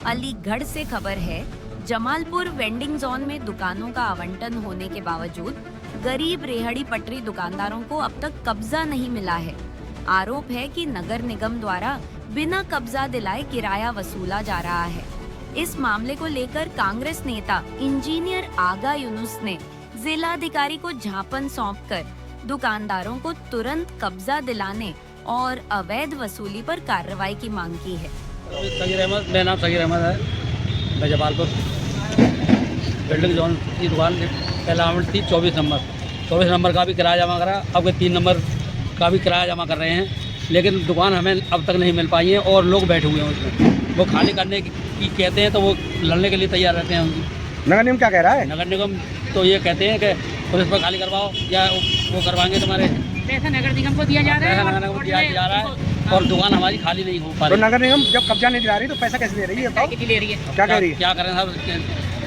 अलीगढ़ से खबर है। जमालपुर वेंडिंग जोन में दुकानों का आवंटन होने के बावजूद गरीब रेहड़ी पटरी दुकानदारों को अब तक कब्जा नहीं मिला है। आरोप है कि नगर निगम द्वारा बिना कब्जा दिलाए किराया वसूला जा रहा है। इस मामले को लेकर कांग्रेस नेता इंजीनियर आगा यूनुस ने जिलाधिकारी को ज्ञापन सौंपकर दुकानदारों को तुरंत कब्जा दिलाने और अवैध वसूली पर कार्रवाई की मांग की है। सगीर अहमद, मेरा नाम सगीर अहमद है। मैं जमालपुर बिल्डिंग जोन की दुकान पहला आवंट थी 24 नंबर का भी किराया जमा करा। अब 3 नंबर का भी किराया जमा कर रहे हैं, लेकिन दुकान हमें अब तक नहीं मिल पाई है और लोग बैठे हुए हैं उसमें। वो खाली करने की कहते हैं तो वो लड़ने के लिए तैयार रहते हैं उनकी। नगर निगम क्या कह रहा है? नगर निगम तो ये कहते हैं कि पुलिस पर खाली करवाओ या वो करवाएंगे तुम्हारे। पैसा नगर निगम को दिया जा रहा है, नगर निगम को दिया जा रहा है और दुकान हमारी खाली नहीं हो पा तो रही। नगर निगम जब कब्जा नहीं दिला रही तो पैसा कैसे दे रही है? बताओ कितनी ले रही है? क्या कह रही है? क्या करें साहब,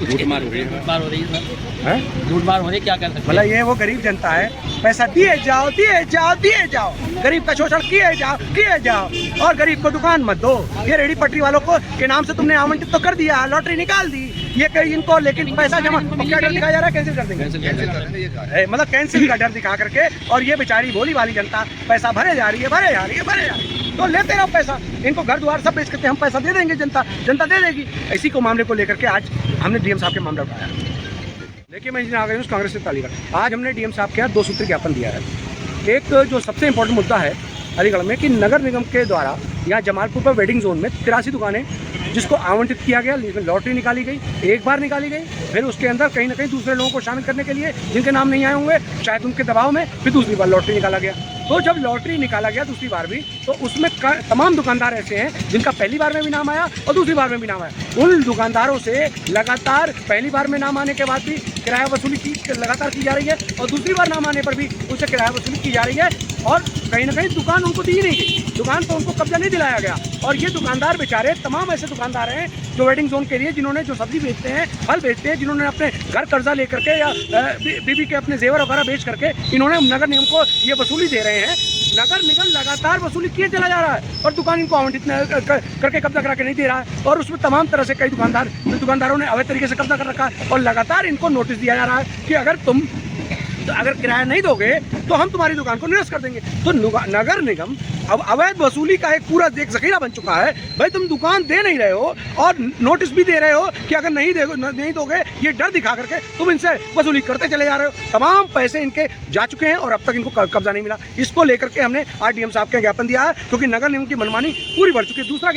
लूट मार हो रही है। लूट मार हो रही है सर, हैं? लूट मार हो रही है, क्या कर सकते हैं। मतलब ये वो गरीब जनता है, पैसा दिए जाओ दिए जाओ दिए जाओ, गरीब का शोषण किए जाओ और गरीब को दुकान मत दो। ये रेहड़ी पटरी वालों को के नाम से तुमने आवंटित तो कर दिया, लॉटरी निकाल दी ये कहीं इनको, लेकिन पैसा जमा क्या डर दिखाया जा रहा है? कैंसिल कर देंगे, मतलब कैंसिल का डर दिखा करके। और ये बेचारी भोली वाली जनता पैसा भरे जा रही है तो लेते रहो पैसा। इनको घर द्वार सब बेच करके हम पैसा दे देंगे, जनता दे देगी। इसी को मामले को लेकर के आज हमने डीएम साहब के मामला उठाया। देखिए, मैं इंजीनियर आ गई हूँ कांग्रेस से अलीगढ़। आज हमने डीएम साहब के यहाँ 2 सूत्री ज्ञापन दिया है। एक जो सबसे इम्पोर्टेंट मुद्दा है अलीगढ़ में कि नगर निगम के द्वारा यहाँ जमालपुर पर वेडिंग जोन में 83 दुकानें जिसको आवंटित किया गया, लेकिन लॉटरी निकाली गई, एक बार निकाली गई, फिर उसके अंदर कहीं ना कहीं दूसरे लोगों को शामिल करने के लिए जिनके नाम नहीं आए होंगे शायद उनके दबाव में फिर दूसरी बार लॉटरी निकाला गया। तो जब लॉटरी निकाला गया दूसरी बार भी, तो उसमें तमाम दुकानदार ऐसे हैं जिनका पहली बार में भी नाम आया और दूसरी बार में भी नाम आया। उन दुकानदारों से लगातार पहली बार में नाम आने के बाद भी किराया वसूली लगातार की जा रही है और दूसरी बार नाम आने पर भी उससे किराया वसूली की जा रही है और कहीं ना कहीं दुकान उनको दी नहीं गई, दुकान तो उनको कब्जा नहीं दिलाया गया। और ये दुकानदार बेचारे तमाम ऐसे दुकानदार हैं जो वेडिंग जोन के लिए, जिन्होंने जो सब्जी बेचते हैं, फल बेचते हैं, जिन्होंने अपने घर कर्जा लेकर के या बीबी के अपने जेवर वगैरह बेच करके इन्होंने नगर निगम को ये वसूली दे रहे हैं। नगर निगम लगातार वसूली किए चला जा रहा है और दुकान इनको आवंटित करके कब्जा करा के नहीं दे रहा है और उसमें तमाम तरह से कई दुकानदारों ने अवैध तरीके से कब्जा कर रखा है और लगातार इनको नोटिस दिया जा रहा है कि अगर किराया नहीं दोगे तो हम तुम्हारी दुकान को निरस्त कर देंगे। तो नगर निगम अब अवैध वसूली का एक पूरा जखीरा बन चुका है। भाई, तुम दुकान दे नहीं रहे हो और नोटिस भी दे रहे हो कि अगर नहीं दोगे, ये डर दिखा करके तुम इनसे वसूली करते चले जा रहे हो। तमाम पैसे इनके जा चुके हैं और अब तक इनको कब्जा नहीं मिला। इसको लेकर के हमने आज डीएम साहब के ज्ञापन दिया है, क्योंकि नगर निगम की मनमानी पूरी बढ़ चुकी है। दूसरा